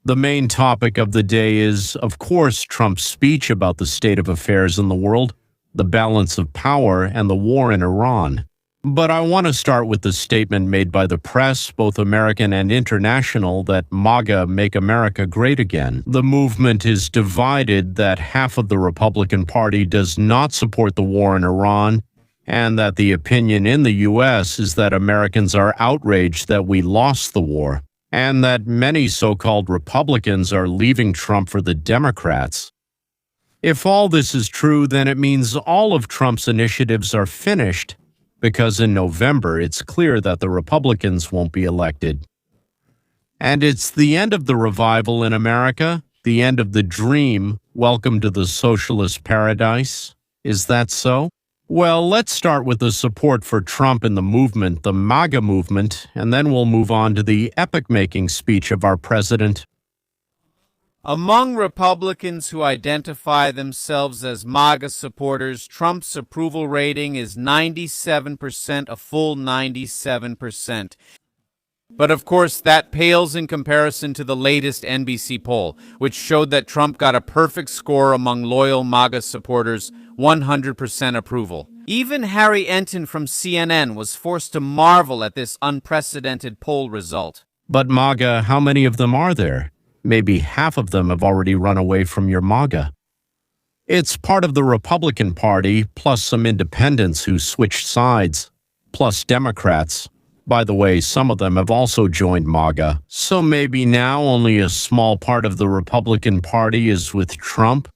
The main topic of the day is, of course, Trump's speech about the state of affairs in the world, the balance of power, and the war in Iran. But I want to start with the statement made by the press, both American and international, that MAGA, Make America Great Again. The movement is divided that half of the Republican Party does not support the war in Iran, and that the opinion in the U.S. is that Americans are outraged that we lost the war, and that many so-called Republicans are leaving Trump for the Democrats. If all this is true, then it means all of Trump's initiatives are finished, because in November it's clear that the Republicans won't be elected. And it's the end of the revival in America, the end of the dream, welcome to the socialist paradise. Is that so? Well, let's start with the support for Trump in the movement, the MAGA movement, and then we'll move on to the epic-making speech of our president. Among Republicans who identify themselves as MAGA supporters, Trump's approval rating is 97%, a full 97%. But of course, that pales in comparison to the latest NBC poll, which showed that Trump got a perfect score among loyal MAGA supporters, 100% approval. Even Harry Enton from CNN was forced to marvel at this unprecedented poll result. But MAGA, how many of them are there? Maybe half of them have already run away from your MAGA. It's part of the Republican Party, plus some independents who switched sides, plus Democrats. By the way, some of them have also joined MAGA. So maybe now only a small part of the Republican Party is with Trump?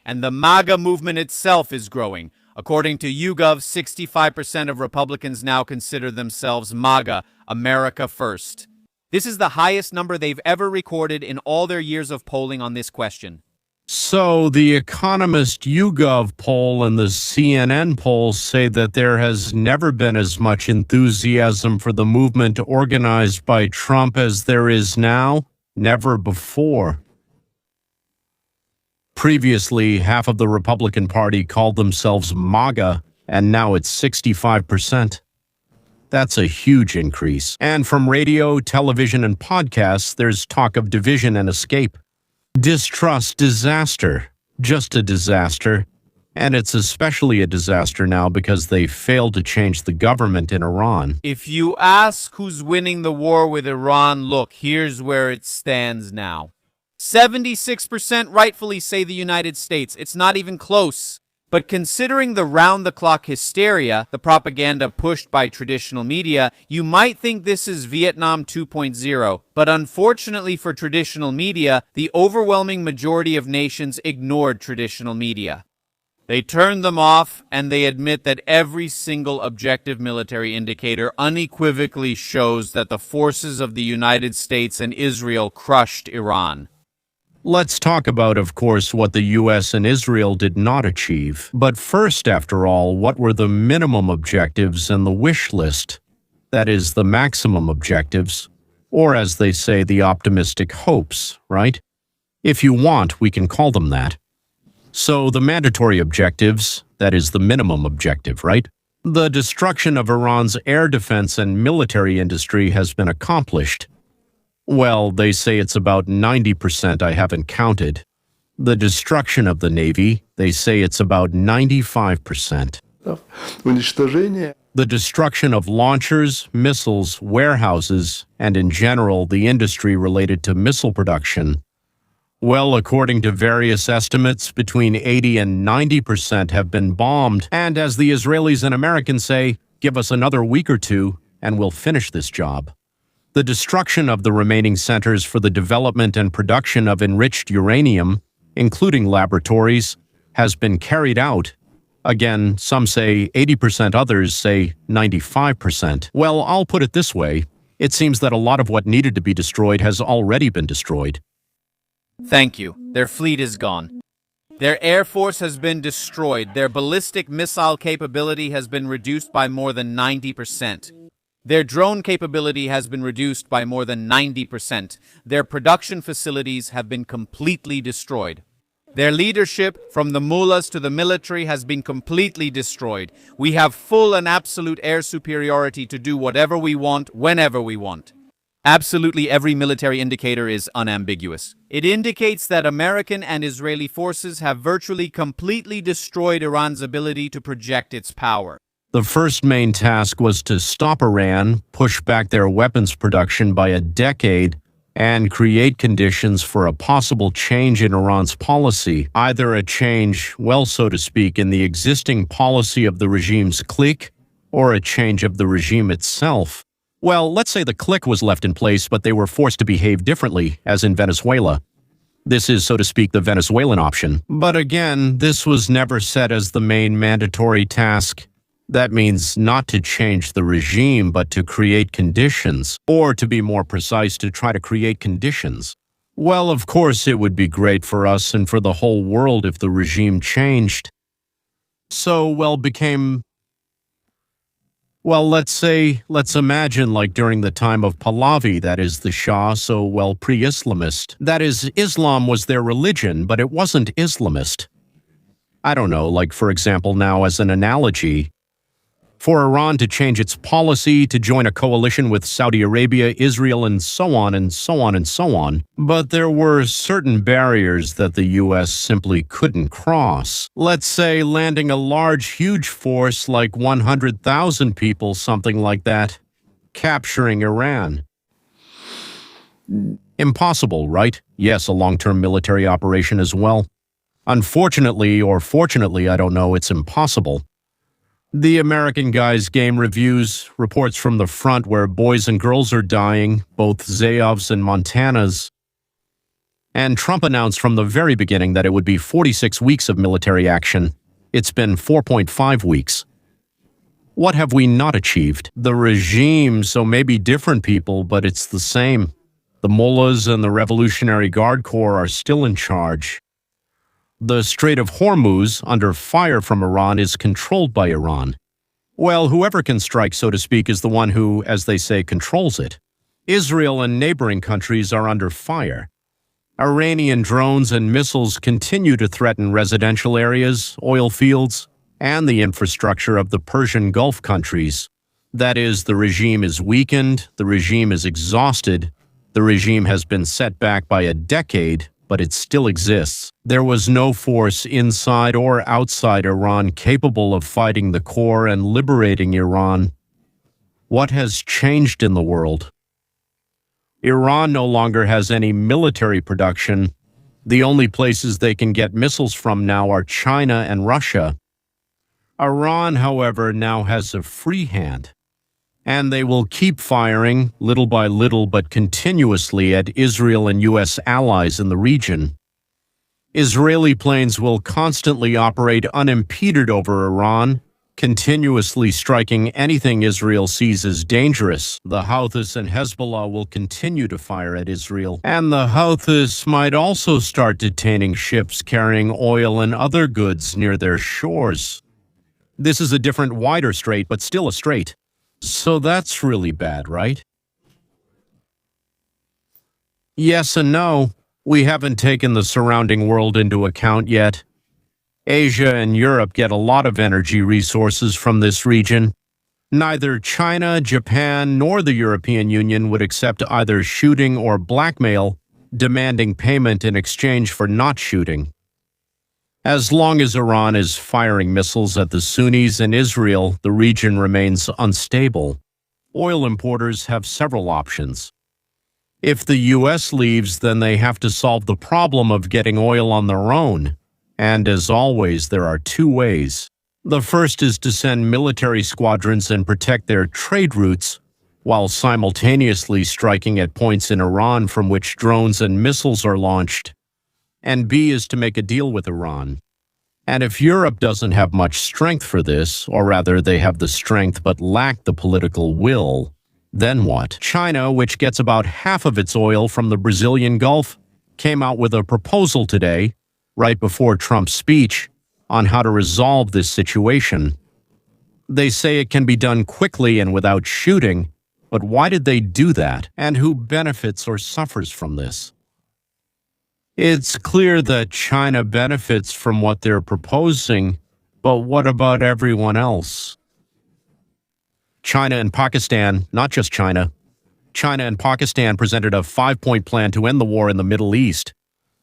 And the MAGA movement itself is growing. According to YouGov, 65% of Republicans now consider themselves MAGA, America First. This is the highest number they've ever recorded in all their years of polling on this question. So the Economist YouGov poll and the CNN poll say that there has never been as much enthusiasm for the movement organized by Trump as there is now? Never before. Previously, half of the Republican Party called themselves MAGA, and now it's 65%. That's a huge increase. And from radio, television, and podcasts, there's talk of division and escape. Distrust, disaster. Just a disaster. And it's especially a disaster now because they failed to change the government in Iran. If you ask who's winning the war with Iran, look, here's where it stands now. 76% rightfully say the United States. It's not even close. But considering the round-the-clock hysteria, the propaganda pushed by traditional media, you might think this is Vietnam 2.0. But unfortunately for traditional media, the overwhelming majority of nations ignored traditional media. They turned them off, and they admit that every single objective military indicator unequivocally shows that the forces of the United States and Israel crushed Iran. Let's talk about, of course, what the U.S. and Israel did not achieve. But first, after all, what were the minimum objectives and the wish list? That is, the maximum objectives, or as they say, the optimistic hopes, right? If you want, we can call them that. So the mandatory objectives, that is the minimum objective, right? The destruction of Iran's air defense and military industry has been accomplished. Well, they say it's about 90%, I haven't counted. The destruction of the Navy, they say it's about 95%. The destruction of launchers, missiles, warehouses, and in general, the industry related to missile production. Well, according to various estimates, between 80 and 90% have been bombed, and as the Israelis and Americans say, give us another week or two, and we'll finish this job. The destruction of the remaining centers for the development and production of enriched uranium, including laboratories, has been carried out. Again, some say 80%, others say 95%. Well, I'll put it this way. It seems that a lot of what needed to be destroyed has already been destroyed. Thank you. Their fleet is gone. Their air force has been destroyed. Their ballistic missile capability has been reduced by more than 90%. Their drone capability has been reduced by more than 90%. Their production facilities have been completely destroyed. Their leadership, from the mullahs to the military, has been completely destroyed. We have full and absolute air superiority to do whatever we want, whenever we want. Absolutely every military indicator is unambiguous. It indicates that American and Israeli forces have virtually completely destroyed Iran's ability to project its power. The first main task was to stop Iran, push back their weapons production by a decade, and create conditions for a possible change in Iran's policy, either a change, well, so to speak, in the existing policy of the regime's clique, or a change of the regime itself. Well, let's say the clique was left in place, but they were forced to behave differently, as in Venezuela. This is, so to speak, the Venezuelan option. But again, this was never set as the main mandatory task. That means not to change the regime, but to create conditions, or to be more precise, to try to create conditions. Well, of course, it would be great for us and for the whole world if the regime changed. So, let's imagine like during the time of Pahlavi, that is the Shah, pre-Islamist. That is, Islam was their religion, but it wasn't Islamist. I don't know, like for example now as an analogy, for Iran to change its policy, to join a coalition with Saudi Arabia, Israel, and so on and so on and so on. But there were certain barriers that the U.S. simply couldn't cross. Let's say landing a large, huge force like 100,000 people, something like that, capturing Iran. Impossible, right? Yes, a long-term military operation as well. Unfortunately, or fortunately, I don't know, it's impossible. The American Guys Game reviews reports from the front where boys and girls are dying, both Zayevs and Montanas. And Trump announced from the very beginning that it would be 46 weeks of military action. It's been 4.5 weeks. What have we not achieved? The regime, so maybe different people, but it's the same. The mullahs and the Revolutionary Guard Corps are still in charge. The Strait of Hormuz, under fire from Iran, is controlled by Iran. Well, whoever can strike, so to speak, is the one who, as they say, controls it. Israel and neighboring countries are under fire. Iranian drones and missiles continue to threaten residential areas, oil fields, and the infrastructure of the Persian Gulf countries. That is, the regime is weakened, the regime is exhausted, the regime has been set back by a decade, but it still exists. There was no force inside or outside Iran capable of fighting the core and liberating Iran. What has changed in the world? Iran no longer has any military production. The only places they can get missiles from now are China and Russia. Iran, however, now has a free hand. And they will keep firing, little by little but continuously, at Israel and U.S. allies in the region. Israeli planes will constantly operate unimpeded over Iran, continuously striking anything Israel sees as dangerous. The Houthis and Hezbollah will continue to fire at Israel, and the Houthis might also start detaining ships carrying oil and other goods near their shores. This is a different, wider strait, but still a strait. So that's really bad, right? Yes and no. We haven't taken the surrounding world into account yet. Asia and Europe get a lot of energy resources from this region. Neither China, Japan, nor the European Union would accept either shooting or blackmail, demanding payment in exchange for not shooting. As long as Iran is firing missiles at the Sunnis and Israel, the region remains unstable. Oil importers have several options. If the U.S. leaves, then they have to solve the problem of getting oil on their own. And as always, there are two ways. The first is to send military squadrons and protect their trade routes, while simultaneously striking at points in Iran from which drones and missiles are launched. And B is to make a deal with Iran. And if Europe doesn't have much strength for this, or rather they have the strength but lack the political will, then what? China, which gets about half of its oil from the Brazilian Gulf, came out with a proposal today, right before Trump's speech, on how to resolve this situation. They say it can be done quickly and without shooting, but why did they do that? And who benefits or suffers from this? It's clear that China benefits from what they're proposing, but what about everyone else? China and Pakistan, not just China. China and Pakistan presented a 5-point plan to end the war in the Middle East.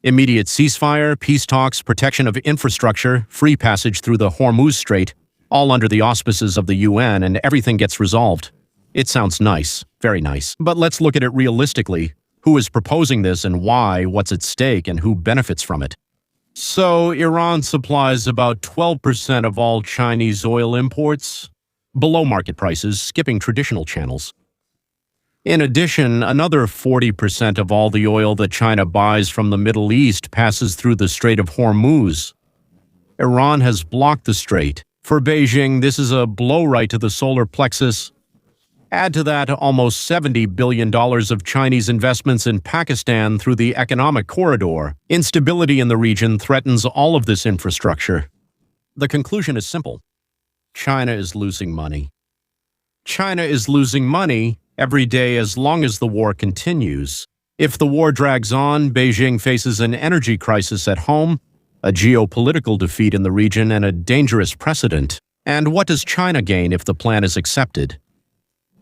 Immediate ceasefire, peace talks, protection of infrastructure, free passage through the Hormuz Strait, all under the auspices of the UN, and everything gets resolved. It sounds nice, very nice. But let's look at it realistically. Who is proposing this and why, what's at stake, and who benefits from it? So, Iran supplies about 12% of all Chinese oil imports, below market prices, skipping traditional channels. In addition, another 40% of all the oil that China buys from the Middle East passes through the Strait of Hormuz. Iran has blocked the strait. For Beijing, this is a blow right to the solar plexus. Add to that almost $70 billion of Chinese investments in Pakistan through the economic corridor. Instability in the region threatens all of this infrastructure. The conclusion is simple. China is losing money. China is losing money every day as long as the war continues. If the war drags on, Beijing faces an energy crisis at home, a geopolitical defeat in the region, and a dangerous precedent. And what does China gain if the plan is accepted?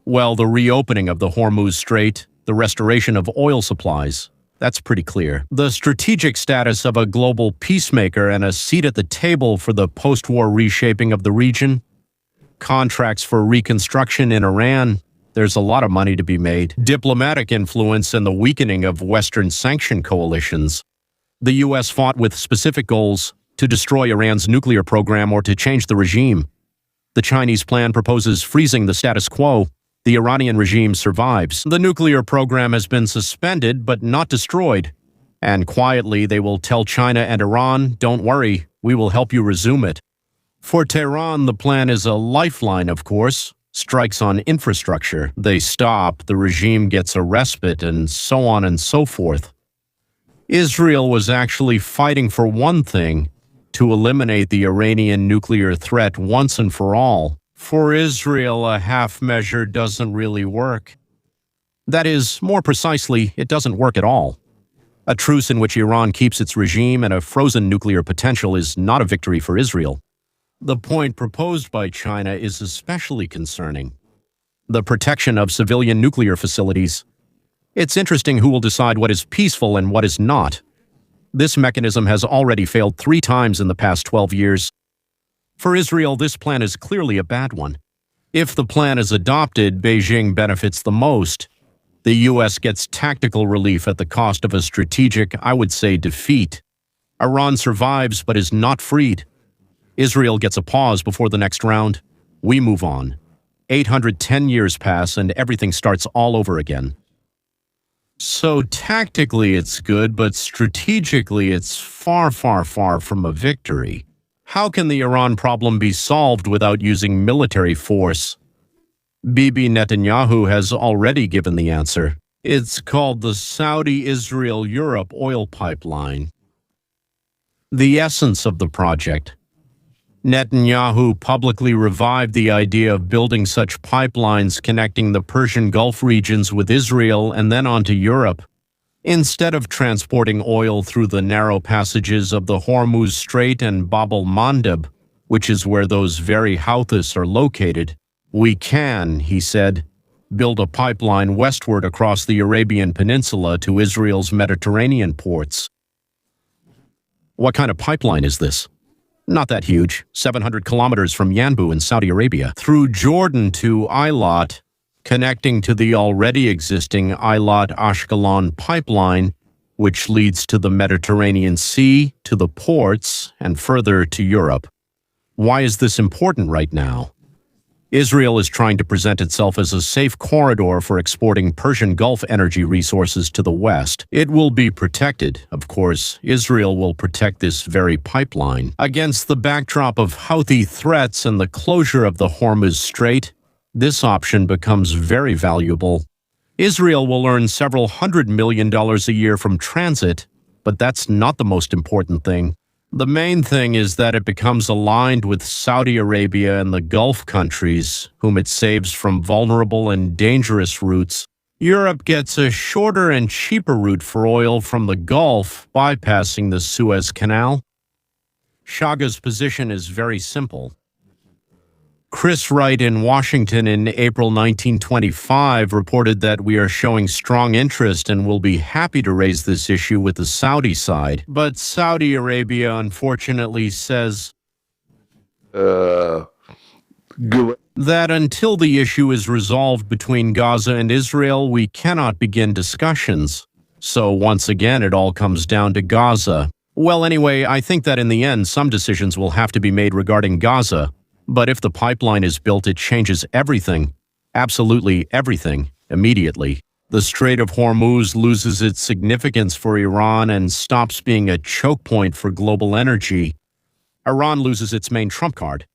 Well, the reopening of the Hormuz Strait, the restoration of oil supplies. That's pretty clear. The strategic status of a global peacemaker and a seat at the table for the post-war reshaping of the region. Contracts for reconstruction in Iran. There's a lot of money to be made. Diplomatic influence and the weakening of Western sanction coalitions. The U.S. fought with specific goals to destroy Iran's nuclear program or to change the regime. The Chinese plan proposes freezing the status quo. The Iranian regime survives. The nuclear program has been suspended but not destroyed. And quietly, they will tell China and Iran, don't worry, we will help you resume it. For Tehran, the plan is a lifeline, of course. Strikes on infrastructure. They stop, the regime gets a respite, and so on and so forth. Israel was actually fighting for one thing, to eliminate the Iranian nuclear threat once and for all. For Israel, a half measure doesn't really work. That is, more precisely, it doesn't work at all. A truce in which Iran keeps its regime and a frozen nuclear potential is not a victory for Israel. The point proposed by China is especially concerning. The protection of civilian nuclear facilities. It's interesting who will decide what is peaceful and what is not. This mechanism has already failed 3 times in the past 12 years. For Israel, this plan is clearly a bad one. If the plan is adopted, Beijing benefits the most. The U.S. gets tactical relief at the cost of a strategic, I would say, defeat. Iran survives but is not freed. Israel gets a pause before the next round. We move on. 810 years pass and everything starts all over again. So tactically it's good, but strategically it's far, far, far from a victory. How can the Iran problem be solved without using military force? Bibi Netanyahu has already given the answer. It's called the Saudi-Israel-Europe oil pipeline. The essence of the project. Netanyahu publicly revived the idea of building such pipelines connecting the Persian Gulf regions with Israel and then onto Europe. Instead of transporting oil through the narrow passages of the Hormuz Strait and Bab el-Mandeb, which is where those very Houthis are located, we can, he said, build a pipeline westward across the Arabian Peninsula to Israel's Mediterranean ports. What kind of pipeline is this? Not that huge, 700 kilometers from Yanbu in Saudi Arabia, through Jordan to Eilat, connecting to the already existing Eilat-Ashkelon pipeline, which leads to the Mediterranean Sea, to the ports, and further to Europe. Why is this important right now? Israel is trying to present itself as a safe corridor for exporting Persian Gulf energy resources to the West. It will be protected, of course. Israel will protect this very pipeline. Against the backdrop of Houthi threats and the closure of the Hormuz Strait, this option becomes very valuable. Israel will earn several $100 million a year from transit, but that's not the most important thing. The main thing is that it becomes aligned with Saudi Arabia and the Gulf countries, whom it saves from vulnerable and dangerous routes. Europe gets a shorter and cheaper route for oil from the Gulf, bypassing the Suez Canal. Chaga's position is very simple. Chris Wright in Washington in April 1925 reported that we are showing strong interest and will be happy to raise this issue with the Saudi side. But Saudi Arabia unfortunately says that until the issue is resolved between Gaza and Israel, we cannot begin discussions. So once again, it all comes down to Gaza. Well, anyway, I think that in the end, some decisions will have to be made regarding Gaza. But if the pipeline is built, it changes everything, absolutely everything, immediately. The Strait of Hormuz loses its significance for Iran and stops being a choke point for global energy. Iran loses its main trump card.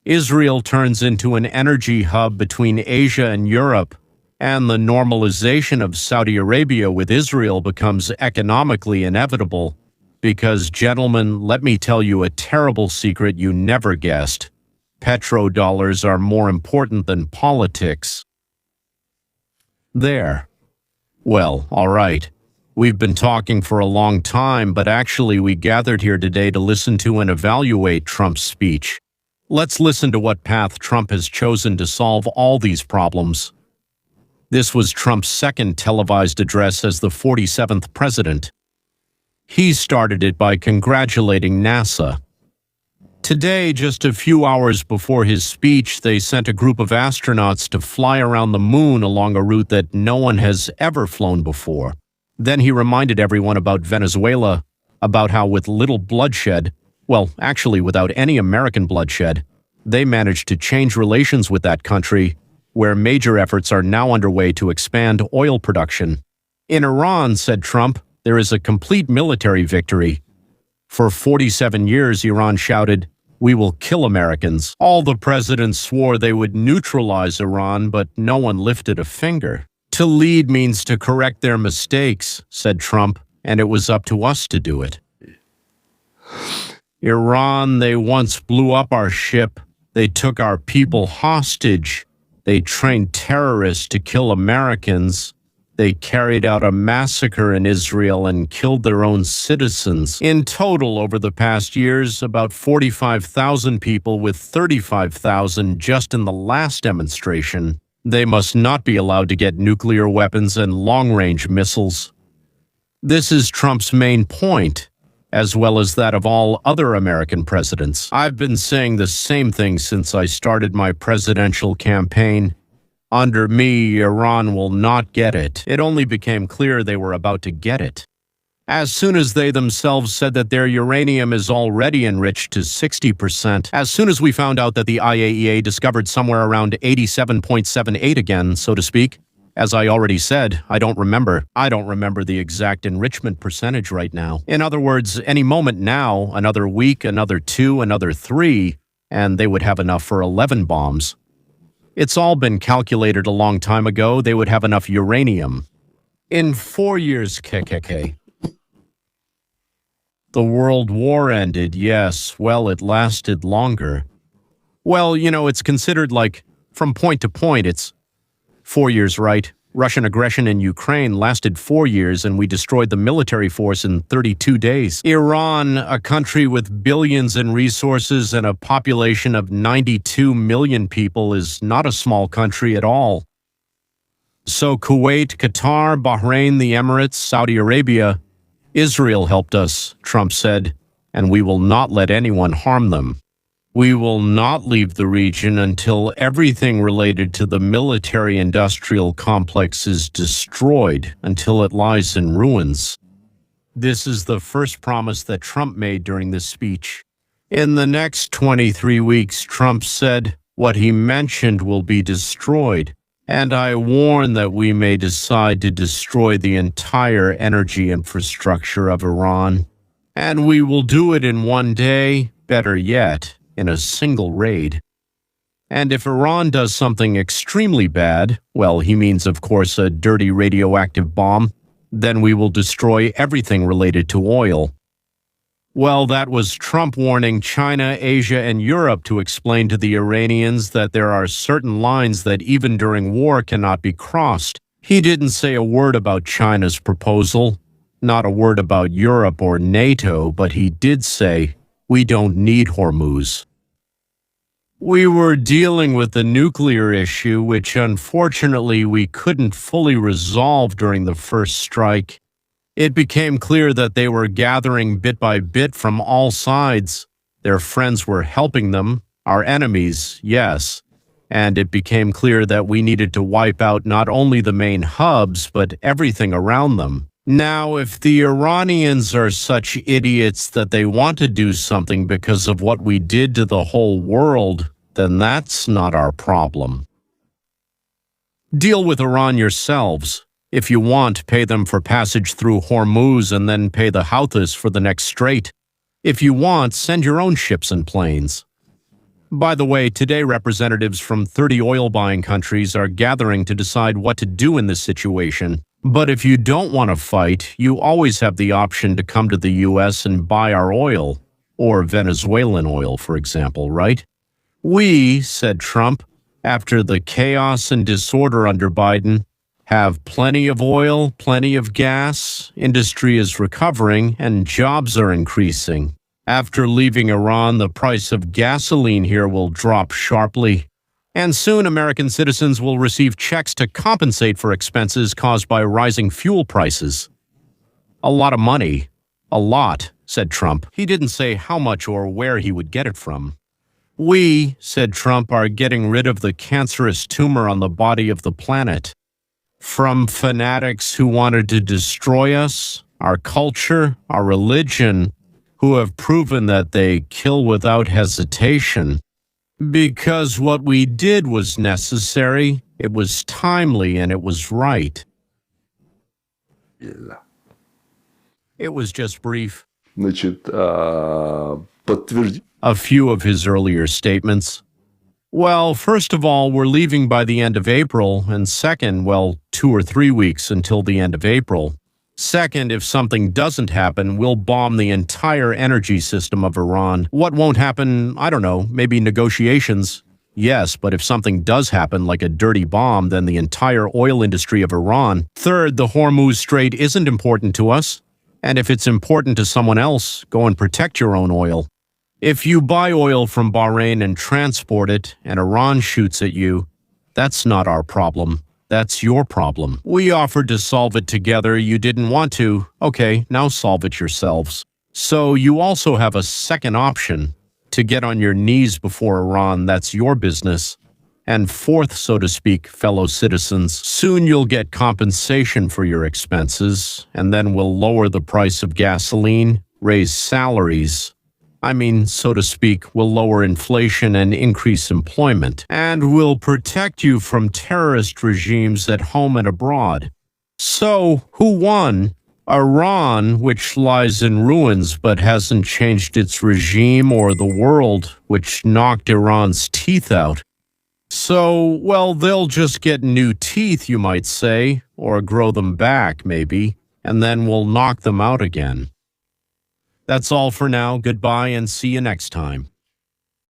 Israel turns into an energy hub between Asia and Europe, and the normalization of Saudi Arabia with Israel becomes economically inevitable. Because, gentlemen, let me tell you a terrible secret you never guessed. Petrodollars are more important than politics. There. Well, all right. We've been talking for a long time, but actually we gathered here today to listen to and evaluate Trump's speech. Let's listen to what path Trump has chosen to solve all these problems. This was Trump's second televised address as the 47th president. He started it by congratulating NASA. Today, just a few hours before his speech, they sent a group of astronauts to fly around the moon along a route that no one has ever flown before. Then he reminded everyone about Venezuela, about how with little bloodshed, well, actually without any American bloodshed, they managed to change relations with that country, where major efforts are now underway to expand oil production. In Iran, said Trump, there is a complete military victory. For 47 years, Iran shouted, "We will kill Americans." All the presidents swore they would neutralize Iran, but no one lifted a finger. To lead means to correct their mistakes, said Trump, and it was up to us to do it. Iran, they once blew up our ship. They took our people hostage. They trained terrorists to kill Americans. They carried out a massacre in Israel and killed their own citizens. In total, over the past years, about 45,000 people, with 35,000 just in the last demonstration. They must not be allowed to get nuclear weapons and long-range missiles. This is Trump's main point, as well as that of all other American presidents. I've been saying the same thing since I started my presidential campaign. Under me, Iran will not get it. It only became clear they were about to get it. As soon as they themselves said that their uranium is already enriched to 60%, as soon as we found out that the IAEA discovered somewhere around 87.78 again, so to speak, as I already said, I don't remember the exact enrichment percentage right now. In other words, any moment now, another week, another 2, another 3, and they would have enough for 11 bombs. It's all been calculated a long time ago. They would have enough uranium. In 4 years, KKK. The World War ended, yes. Well, it lasted longer. Well, you know, it's considered like, from point to point, it's 4 years, right? Russian aggression in Ukraine lasted 4 years, and we destroyed the military force in 32 days. Iran, a country with billions in resources and a population of 92 million people, is not a small country at all. So Kuwait, Qatar, Bahrain, the Emirates, Saudi Arabia, Israel helped us, Trump said, and we will not let anyone harm them. We will not leave the region until everything related to the military-industrial complex is destroyed, until it lies in ruins. This is the first promise that Trump made during this speech. In the next 23 weeks, Trump said, what he mentioned will be destroyed, and I warn that we may decide to destroy the entire energy infrastructure of Iran. And we will do it in one day, better yet, in a single raid. And if Iran does something extremely bad, well, he means, of course, a dirty radioactive bomb, then we will destroy everything related to oil. Well, that was Trump warning China, Asia, and Europe to explain to the Iranians that there are certain lines that even during war cannot be crossed. He didn't say a word about China's proposal, not a word about Europe or NATO, but he did say, we don't need Hormuz. We were dealing with the nuclear issue, which unfortunately we couldn't fully resolve during the first strike. It became clear that they were gathering bit by bit from all sides. Their friends were helping them, our enemies, yes. And it became clear that we needed to wipe out not only the main hubs, but everything around them. Now, if the Iranians are such idiots that they want to do something because of what we did to the whole world, then that's not our problem. Deal with Iran yourselves. If you want, pay them for passage through Hormuz and then pay the Houthis for the next strait. If you want, send your own ships and planes. By the way, today representatives from 30 oil-buying countries are gathering to decide what to do in this situation. But if you don't want to fight, you always have the option to come to the U.S. and buy our oil, or Venezuelan oil, for example, right? We, said Trump, after the chaos and disorder under Biden, have plenty of oil, plenty of gas, industry is recovering, and jobs are increasing. After leaving Iran, the price of gasoline here will drop sharply. And soon American citizens will receive checks to compensate for expenses caused by rising fuel prices. A lot of money. A lot, said Trump. He didn't say how much or where he would get it from. We, said Trump, are getting rid of the cancerous tumor on the body of the planet. From fanatics who wanted to destroy us, our culture, our religion, who have proven that they kill without hesitation. Because what we did was necessary, it was timely, and it was right. It was just brief. Значит, подтвердить. A few of his earlier statements. Well, first of all, we're leaving by the end of April, and second, well, 2 or 3 weeks until the end of April. Second, if something doesn't happen, we'll bomb the entire energy system of Iran. What won't happen, I don't know, maybe negotiations. Yes, but if something does happen, like a dirty bomb, then the entire oil industry of Iran. Third, the Hormuz Strait isn't important to us. And if it's important to someone else, go and protect your own oil. If you buy oil from Bahrain and transport it, and Iran shoots at you, that's not our problem. That's your problem. We offered to solve it together. You didn't want to. Okay, now solve it yourselves. So you also have a second option. To get on your knees before Iran, that's your business. And fourth, so to speak, fellow citizens, soon you'll get compensation for your expenses, and then we'll lower the price of gasoline, raise salaries. I mean, so to speak, will lower inflation and increase employment, and will protect you from terrorist regimes at home and abroad. So, who won? Iran, which lies in ruins but hasn't changed its regime, or the world, which knocked Iran's teeth out? So, well, they'll just get new teeth, you might say, or grow them back, maybe, and then we'll knock them out again. That's all for now. Goodbye and see you next time.